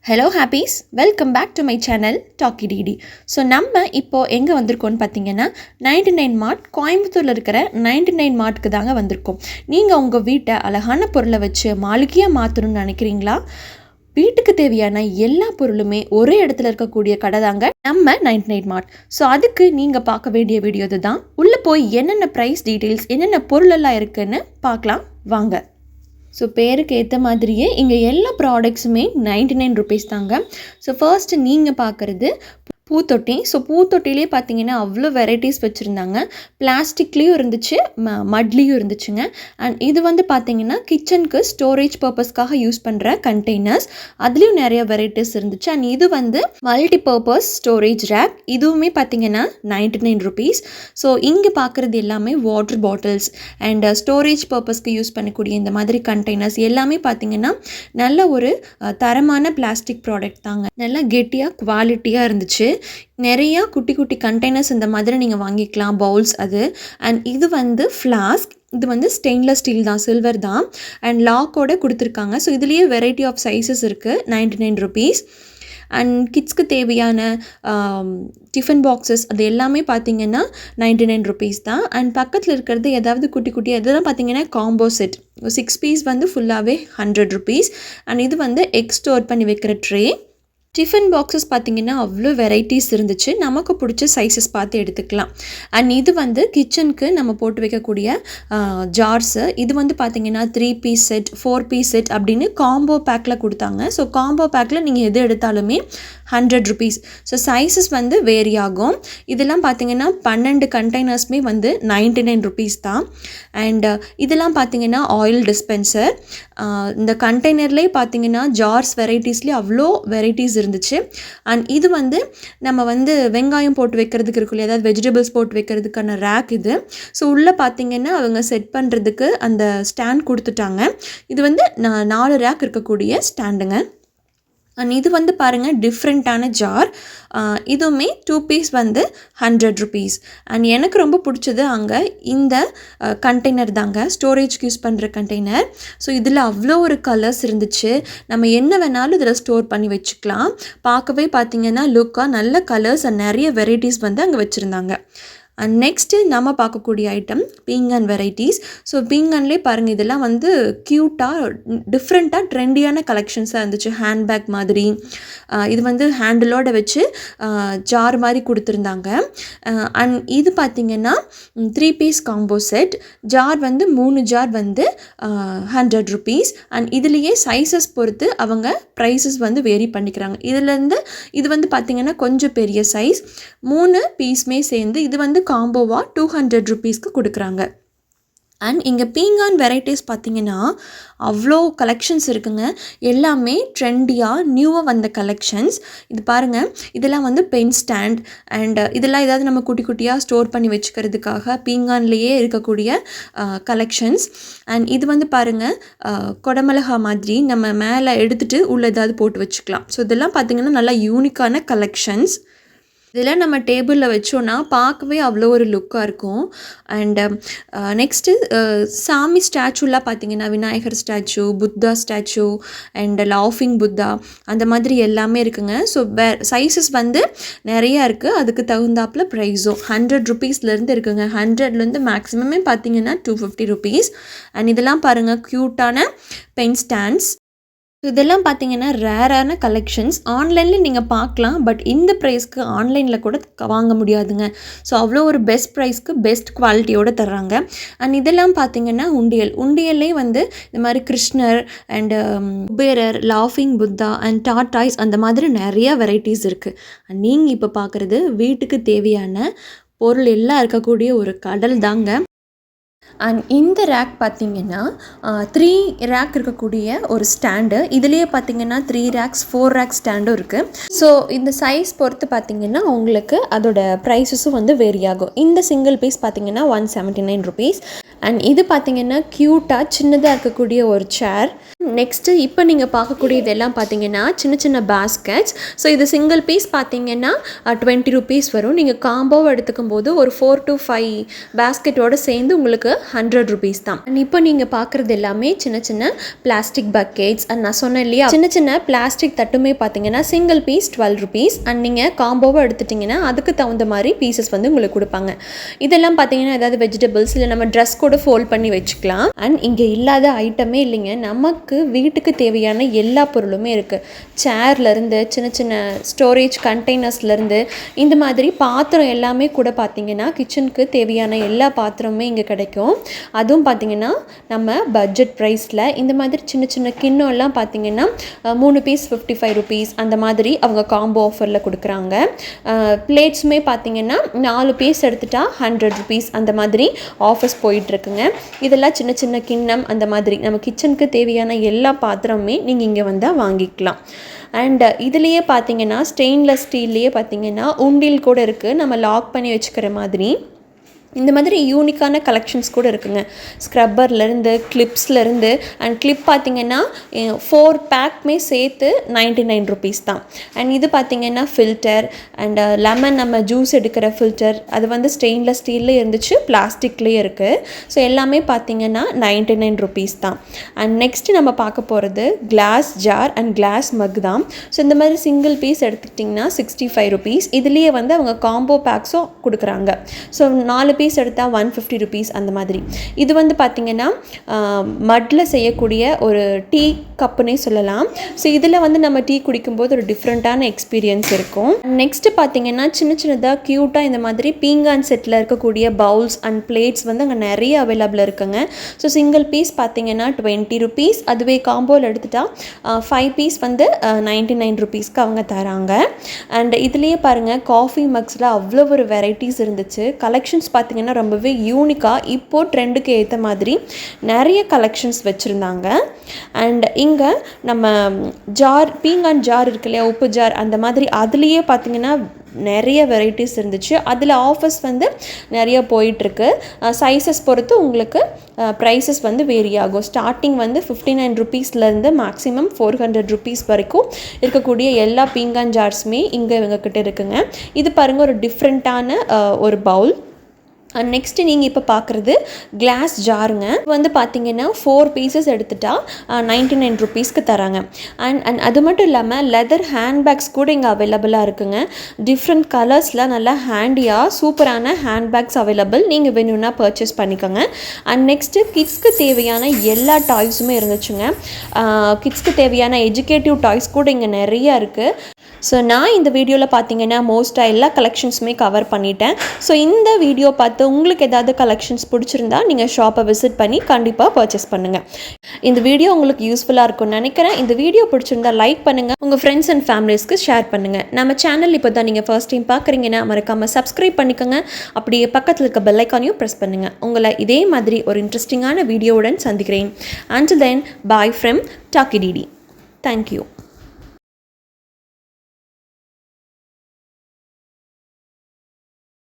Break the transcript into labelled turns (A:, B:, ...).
A: Hello happies, welcome back to my channel டாக்கி டிடி. So நம்ம இப்போது எங்கே வந்திருக்கோம்னு பார்த்தீங்கன்னா 99 மார்ட், கோயம்புத்தூரில் இருக்கிற 99 மார்ட்டுக்கு தாங்க வந்திருக்கோம். நீங்கள் உங்கள் வீட்டை அழகான பொருளை வச்சு மாளிகையாக மாற்றணும்னு நினைக்கிறீங்களா? வீட்டுக்கு தேவையான எல்லா பொருளுமே ஒரே இடத்துல இருக்கக்கூடிய கடை தாங்க நம்ம 99 மார்ட். ஸோ அதுக்கு நீங்கள் பார்க்க வேண்டிய வீடியோ இதுதான். உள்ளே போய் என்னென்ன ப்ரைஸ் டீட்டெயில்ஸ், என்னென்ன பொருளெல்லாம் இருக்குதுன்னு பார்க்கலாம் வாங்க. ஸோ பேருக்கு ஏற்ற மாதிரியே இங்கே எல்லா ப்ராடக்ட்ஸுமே 99 ருபீஸ் தாங்க. ஸோ ஃபர்ஸ்ட்டு நீங்கள் பார்க்குறது பூத்தொட்டி. ஸோ பூத்தொட்டிலே பார்த்தீங்கன்னா அவ்வளோ வெரைட்டிஸ் வச்சுருந்தாங்க. பிளாஸ்டிக்லேயும் இருந்துச்சு, மட்லேயும் இருந்துச்சுங்க. அண்ட் இது வந்து பார்த்தீங்கன்னா கிச்சனுக்கு ஸ்டோரேஜ் பர்பஸ்க்காக யூஸ் பண்ணுற கண்டெய்னர்ஸ், அதுலேயும் நிறைய வெரைட்டிஸ் இருந்துச்சு. அண்ட் இது வந்து மல்டி பர்பஸ் ஸ்டோரேஜ் ரேக், இதுவுமே பார்த்தீங்கன்னா 99 ருபீஸ். ஸோ இங்கே பார்க்குறது எல்லாமே வாட்டர் பாட்டில்ஸ் அண்ட் ஸ்டோரேஜ் பர்பஸ்க்கு யூஸ் பண்ணக்கூடிய இந்த மாதிரி கண்டெய்னர்ஸ் எல்லாமே பார்த்தீங்கன்னா நல்ல ஒரு தரமான பிளாஸ்டிக் ப்ராடக்ட் தாங்க. நல்லா கெட்டியாக குவாலிட்டியாக இருந்துச்சு. நிறையா குட்டி குட்டி கண்டெய்னர்ஸ் இந்த மாதிரி நீங்கள் வாங்கிக்கலாம், பவுல்ஸ் அது. அண்ட் இது வந்து ஃப்ளாஸ்க், இது வந்து ஸ்டெயின்லெஸ் ஸ்டீல் தான், சில்வர் தான். அண்ட் லாக்கோடு கொடுத்துருக்காங்க. ஸோ இதுலேயே வெரைட்டி ஆஃப் சைஸஸ் இருக்குது. 99 ருபீஸ். அண்ட் கிட்ஸ்க்கு தேவையான டிஃபன் பாக்ஸஸ் அது எல்லாமே பார்த்தீங்கன்னா 99 ருபீஸ் தான். அண்ட் பக்கத்தில் இருக்கிறது ஏதாவது குட்டி குட்டி அதெல்லாம் பார்த்தீங்கன்னா காம்போ செட் 6 பீஸ் வந்து ஃபுல்லாகவே 100 ருபீஸ். அண்ட் இது வந்து எக் ஸ்டோர் பண்ணி வைக்கிற ட்ரே. டிஃபன் பாக்ஸஸ் பார்த்திங்கன்னா அவ்வளோ வெரைட்டிஸ் இருந்துச்சு. நமக்கு பிடிச்ச சைஸஸ் பார்த்து எடுத்துக்கலாம். அண்ட் இது வந்து கிச்சனுக்கு நம்ம போட்டு வைக்கக்கூடிய ஜார்ஸு. இது வந்து பார்த்திங்கன்னா 3 பீஸ் செட், 4 பீஸ் செட் அப்படின்னு காம்போ பேக்கில் கொடுத்தாங்க. ஸோ காம்போ பேக்கில் நீங்கள் எது எடுத்தாலுமே 100 ருபீஸ். ஸோ சைஸஸ் வந்து வேரி ஆகும். இதெல்லாம் பார்த்திங்கன்னா 12 கண்டெய்னர்ஸுமே வந்து 99 ருபீஸ் தான். அண்ட் இதெல்லாம் பார்த்திங்கன்னா ஆயில் டிஸ்பென்சர். இந்த கண்டெய்னர்லேயே பார்த்திங்கன்னா ஜார்ஸ் வெரைட்டிஸ்லேயே அவ்வளோ வெரைட்டிஸ் இருந்துச்சு. அண்ட் இது வந்து நம்ம வந்து வெங்காயம் போட்டு வைக்கிறதுக்கு இருக்குல்ல, ஏதாவது வெஜிடபிள்ஸ் போட்டு வைக்கிறதுக்கான ரேக் இது. ஸோ உள்ளே பார்த்திங்கன்னா அவங்க செட் பண்ணுறதுக்கு அந்த ஸ்டாண்ட் கொடுத்துட்டாங்க. இது வந்து 4 ரேக் இருக்கக்கூடிய ஸ்டாண்டுங்க. அண்ட் இது வந்து பாருங்கள் டிஃப்ரெண்ட்டான ஜார். இதுவுமே 2 பீஸ் வந்து 100 ருபீஸ். அண்ட் எனக்கு ரொம்ப பிடிச்சது அங்கே இந்த கண்டெய்னர் தாங்க, ஸ்டோரேஜ்க்கு யூஸ் பண்ணுற கண்டெய்னர். ஸோ இதில் அவ்வளோ ஒரு கலர்ஸ் இருந்துச்சு. நம்ம என்ன வேணாலும் இதில் ஸ்டோர் பண்ணி வச்சுக்கலாம். பார்க்கவே பார்த்திங்கன்னா லுக்காக நல்ல கலர்ஸ் அண்ட் நிறைய வெரைட்டிஸ் வந்து அங்கே வச்சுருந்தாங்க. அண்ட் நெக்ஸ்ட்டு நம்ம பார்க்கக்கூடிய ஐட்டம் பீங்கான் வெரைட்டிஸ். ஸோ பீங்கான்லேயே பாருங்கள் இதெல்லாம் வந்து க்யூட்டாக டிஃப்ரெண்ட்டாக ட்ரெண்டியான கலெக்ஷன்ஸாக இருந்துச்சு. ஹேண்ட்பேக் மாதிரி இது வந்து ஹேண்டிலோடு வச்சு ஜார் மாதிரி கொடுத்துருந்தாங்க. அண்ட் இது பார்த்திங்கன்னா 3 பீஸ் காம்போ செட். ஜார் வந்து 3 ஜார் வந்து 100 ருபீஸ். அண்ட் இதுலேயே சைஸஸ் பொறுத்து அவங்க ப்ரைஸஸ் வந்து வேரி பண்ணிக்கிறாங்க. இதுலேருந்து இது வந்து பார்த்திங்கன்னா கொஞ்சம் பெரிய சைஸ், 3 பீஸுமே சேர்ந்து இது வந்து காம்போவாக 200 ருபீஸ்க்கு கொடுக்குறாங்க. அண்ட் இங்கே பீங்கான் வெரைட்டிஸ் பார்த்திங்கன்னா அவ்வளோ கலெக்ஷன்ஸ் இருக்குங்க. எல்லாமே ட்ரெண்டியாக நியூவாக வந்த கலெக்ஷன்ஸ். இது பாருங்கள், இதெல்லாம் வந்து பென் ஸ்டாண்ட் அண்ட் இதெல்லாம் ஏதாவது நம்ம குட்டி குட்டியாக ஸ்டோர் பண்ணி வச்சுக்கிறதுக்காக பீங்கான்லேயே இருக்கக்கூடிய கலெக்ஷன்ஸ். அண்ட் இது வந்து பாருங்கள் கொடமிளகா மாதிரி நம்ம மேலே எடுத்துகிட்டு உள்ளே ஏதாவது போட்டு வச்சுக்கலாம். ஸோ இதெல்லாம் பார்த்திங்கன்னா நல்லா யூனிக்கான கலெக்ஷன்ஸ். இதெல்லாம் நம்ம டேபிளில் வச்சோன்னா பார்க்கவே அவ்வளோ ஒரு லுக்காக இருக்கும். அண்டு நெக்ஸ்ட்டு சாமி ஸ்டாச்சுலாம் பார்த்திங்கன்னா Vinayagar statue, Buddha statue and லாஃபிங் புத்தா அந்த மாதிரி எல்லாமே இருக்குங்க. ஸோ சைஸஸ் வந்து நிறையா இருக்குது. அதுக்கு தகுந்தாப்பில் ப்ரைஸும் 100 ருபீஸ்லேருந்து இருக்குங்க. 100லேருந்து மேக்ஸிமமே பார்த்திங்கன்னா 250 ருபீஸ். அண்ட் இதெல்லாம் பாருங்கள் க்யூட்டான பென் ஸ்டாண்ட்ஸ். இதெல்லாம் பார்த்தீங்கன்னா ரேரான கலெக்ஷன்ஸ். ஆன்லைனில் நீங்கள் பார்க்கலாம், பட் இந்த ப்ரைஸ்க்கு ஆன்லைனில் கூட வாங்க முடியாதுங்க. ஸோ அவ்வளோ ஒரு பெஸ்ட் ப்ரைஸ்க்கு பெஸ்ட் குவாலிட்டியோடு தர்றாங்க. அண்ட் இதெல்லாம் பார்த்தீங்கன்னா உண்டியல்லே வந்து இந்த மாதிரி கிருஷ்ணர் அண்டு குபேரர், லாஃபிங் புத்தா அண்ட் டாட்டாய்ஸ் அந்த மாதிரி நிறையா வெரைட்டிஸ் இருக்குது. அண்ட் நீங்கள் இப்போ பார்க்குறது வீட்டுக்கு தேவையான பொருள் எல்லாம் இருக்கக்கூடிய ஒரு கடல் தாங்க. அண்ட் இந்த ரேக் பார்த்திங்கன்னா 3 ரேக் இருக்கக்கூடிய ஒரு ஸ்டாண்டு. இதுலேயே பார்த்திங்கன்னா 3 ரேக்ஸ் 4 ரேக் ஸ்டாண்டும் இருக்குது. ஸோ இந்த சைஸ் பொறுத்து பார்த்திங்கன்னா உங்களுக்கு அதோட ப்ரைஸஸும் வந்து வேரி ஆகும். இந்த சிங்கிள் பீஸ் பார்த்திங்கன்னா 179 ருபீஸ். அண்ட் இது பார்த்தீங்கன்னா க்யூட்டாக சின்னதாக இருக்கக்கூடிய ஒரு சேர். நெக்ஸ்ட்டு இப்போ நீங்கள் பார்க்கக்கூடிய இதெல்லாம் பார்த்தீங்கன்னா சின்ன சின்ன பேஸ்கெட்ஸ். ஸோ இது சிங்கிள் பீஸ் பார்த்தீங்கன்னா 20 rupees வரும். நீங்கள் காம்போவை எடுத்துக்கும் போது ஒரு 4 to 5 பேஸ்கெட்டோடு சேர்ந்து உங்களுக்கு 100 rupees தான். அண்ட் இப்போ நீங்கள் பார்க்குறது எல்லாமே சின்ன சின்ன பிளாஸ்டிக் பக்கெட்ஸ். அண்ட் நான் சொன்னேன் இல்லையா, சின்ன சின்ன பிளாஸ்டிக் தட்டுமே பார்த்தீங்கன்னா சிங்கிள் பீஸ் 12 rupees. அண்ட் நீங்கள் காம்போவை எடுத்துட்டிங்கன்னா அதுக்கு தகுந்த மாதிரி பீசஸ் வந்து உங்களுக்கு கொடுப்பாங்க. இதெல்லாம் பார்த்தீங்கன்னா ஏதாவது வெஜிடபிள்ஸ் இல்லை நம்ம ட்ரெஸ் கூட ஃபோல்ட் பண்ணி வச்சுக்கலாம். அண்ட் இங்கே இல்லாத ஐட்டமே இல்லைங்க. நமக்கு வீட்டுக்கு தேவையான எல்லா பொருளுமே இருக்குது. சேர்லேருந்து சின்ன சின்ன ஸ்டோரேஜ் கண்டெய்னர்ஸ்லேருந்து இந்த மாதிரி பாத்திரம் எல்லாமே கூட பார்த்திங்கன்னா கிச்சனுக்கு தேவையான எல்லா பாத்திரமுமே இங்கே கிடைக்கும். அதுவும் பார்த்திங்கன்னா நம்ம பட்ஜெட் ப்ரைஸில் இந்த மாதிரி சின்ன சின்ன கிண்ணம்லாம் பார்த்திங்கன்னா 3 பீஸ் 55 rupees அந்த மாதிரி அவங்க காம்போ ஆஃபரில் கொடுக்குறாங்க. பிளேட்ஸுமே பார்த்திங்கன்னா 4 பீஸ் எடுத்துட்டா 100 rupees அந்த மாதிரி ஆஃபர்ஸ் போயிட்டுருக்குங்க. இதெல்லாம் சின்ன சின்ன கிண்ணம் அந்த மாதிரி நம்ம கிச்சனுக்கு தேவையான எல்லா பாத்திரமுமே நீங்கள் இங்கே வந்தால் வாங்கிக்கலாம். அண்ட் இதுலேயே பார்த்தீங்கன்னா ஸ்டெயின்லெஸ் ஸ்டீல்லையே பார்த்தீங்கன்னா உண்டில் கூட இருக்குது, நம்ம லாக் பண்ணி வச்சுக்கிற மாதிரி. இந்த மாதிரி யூனிக்கான கலெக்ஷன்ஸ் கூட இருக்குங்க. ஸ்க்ரப்பர்லேருந்து கிளிப்ஸ்லேருந்து. அண்ட் கிளிப் பார்த்திங்கன்னா 4 பேக்குமே சேர்த்து 99 rupees தான். அண்ட் இது பார்த்திங்கன்னா ஃபில்டர் அண்ட் லெமன் நம்ம ஜூஸ் எடுக்கிற ஃபில்டர் அது வந்து ஸ்டெயின்லெஸ் ஸ்டீலில் இருந்துச்சு, பிளாஸ்டிக்லேயே இருக்குது. ஸோ எல்லாமே பார்த்திங்கன்னா 99 rupees தான். அண்ட் நெக்ஸ்ட்டு நம்ம பார்க்க போகிறது கிளாஸ் ஜார் அண்ட் கிளாஸ் மக் தான். ஸோ இந்த மாதிரி சிங்கிள் பீஸ் எடுத்துக்கிட்டிங்கன்னா 65 rupees. இதுலேயே வந்து அவங்க காம்போ பேக்ஸும் கொடுக்குறாங்க. ஸோ 4 பீஸ் எடுத்தால் 150 rupees அந்த மாதிரி. இது வந்து பார்த்திங்கன்னா மட்டில் செய்யக்கூடிய ஒரு டீ கப்புனே சொல்லலாம். ஸோ இதில் வந்து நம்ம டீ குடிக்கும்போது ஒரு டிஃப்ரெண்ட்டான எக்ஸ்பீரியன்ஸ் இருக்கும். நெக்ஸ்ட்டு பார்த்திங்கன்னா சின்ன சின்னதாக க்யூட்டாக இந்த மாதிரி பீங்கான் செட்டில் இருக்கக்கூடிய பவுல்ஸ் அண்ட் பிளேட்ஸ் வந்து அங்கே நிறைய அவைலபிள் இருக்குங்க. ஸோ சிங்கிள் பீஸ் பார்த்திங்கன்னா 20 rupees. அதுவே காம்போவில் எடுத்துட்டால் 5 பீஸ் வந்து 99 rupeesக்கு அவங்க தராங்க. அண்ட் இதுலேயே பாருங்கள் காஃபி மக்ஸில் அவ்வளோ ஒரு வெரைட்டிஸ் இருந்துச்சு. கலெக்ஷன்ஸ் பார்த்திங்கன்னா ரொம்பவே யூனிக்காக இப்போது ட்ரெண்டுக்கு ஏற்ற மாதிரி நிறைய கலெக்ஷன்ஸ் வச்சுருந்தாங்க. அண்ட் இங்கே நம்ம ஜார் பீங்கான் ஜார் இருக்கு இல்லையா, உப்பு ஜார் அந்த மாதிரி அதுலேயே பார்த்திங்கன்னா நிறைய வெரைட்டிஸ் இருந்துச்சு. அதில் ஆஃபர்ஸ் வந்து நிறைய போயிட்டுருக்கு. சைஸஸ் பொறுத்து உங்களுக்கு ப்ரைஸஸ் வந்து வேரி ஆகும். ஸ்டார்டிங் வந்து 59 rupeesலேருந்து மேக்ஸிமம் 400 rupees வரைக்கும் இருக்கக்கூடிய எல்லா பீங்கான் ஜார்ஸுமே இங்கே இவங்கக்கிட்ட இருக்குங்க. இது பாருங்கள் ஒரு டிஃப்ரெண்ட்டான ஒரு பவுல். அண்ட் நெக்ஸ்ட்டு நீங்கள் இப்போ பார்க்குறது கிளாஸ் ஜாருங்க. வந்து பார்த்தீங்கன்னா 4 பீசஸ் எடுத்துட்டா 99 rupeesக்கு தராங்க. அண்ட் அது மட்டும் இல்லாமல் லெதர் ஹேண்ட்பேக்ஸ் கூட இங்கே அவைலபிளாக இருக்குங்க. டிஃப்ரெண்ட் கலர்ஸில் நல்லா ஹேண்டியாக சூப்பரான ஹேண்ட்பேக்ஸ் அவைலபிள். நீங்கள் வேணும்னா பர்ச்சேஸ் பண்ணிக்கோங்க. அண்ட் நெக்ஸ்ட்டு கிட்ஸ்க்கு தேவையான எல்லா டாய்ஸுமே இருந்துச்சுங்க. கிட்ஸ்க்கு தேவையான எஜுகேட்டிவ் டாய்ஸ் கூட இங்கே நிறையா இருக்குது. ஸோ நான் இந்த வீடியோவில் பார்த்தீங்கன்னா மோஸ்ட்டாக எல்லா கலெக்ஷன்ஸுமே கவர் பண்ணிட்டேன். ஸோ இந்த வீடியோ பார்த்து உங்களுக்கு ஏதாவது கலெக்ஷன்ஸ் பிடிச்சிருந்தா நீங்கள் ஷாப்பை விசிட் பண்ணி கண்டிப்பாக பர்ச்சேஸ் பண்ணுங்கள். இந்த வீடியோ உங்களுக்கு யூஸ்ஃபுல்லாக இருக்கும்னு நினைக்கிறேன். இந்த வீடியோ பிடிச்சிருந்தா லைக் பண்ணுங்கள், உங்கள் ஃப்ரெண்ட்ஸ் அண்ட் ஃபேமிலிஸ்க்கு ஷேர் பண்ணுங்கள். நம்ம சேனல் இப்போ தான் நீங்கள் ஃபர்ஸ்ட் டைம் பார்க்குறீங்கன்னா மறக்காமல் சப்ஸ்கிரைப் பண்ணிக்கோங்க. அப்படியே பக்கத்தில் இருக்க பெல் ஐக்கானையும் ப்ரெஸ் பண்ணுங்கள். உங்களை இதே மாதிரி ஒரு இன்ட்ரெஸ்டிங்கான வீடியோவுடன் சந்திக்கிறேன். Until then, bye from Talkie Didi. Thank you.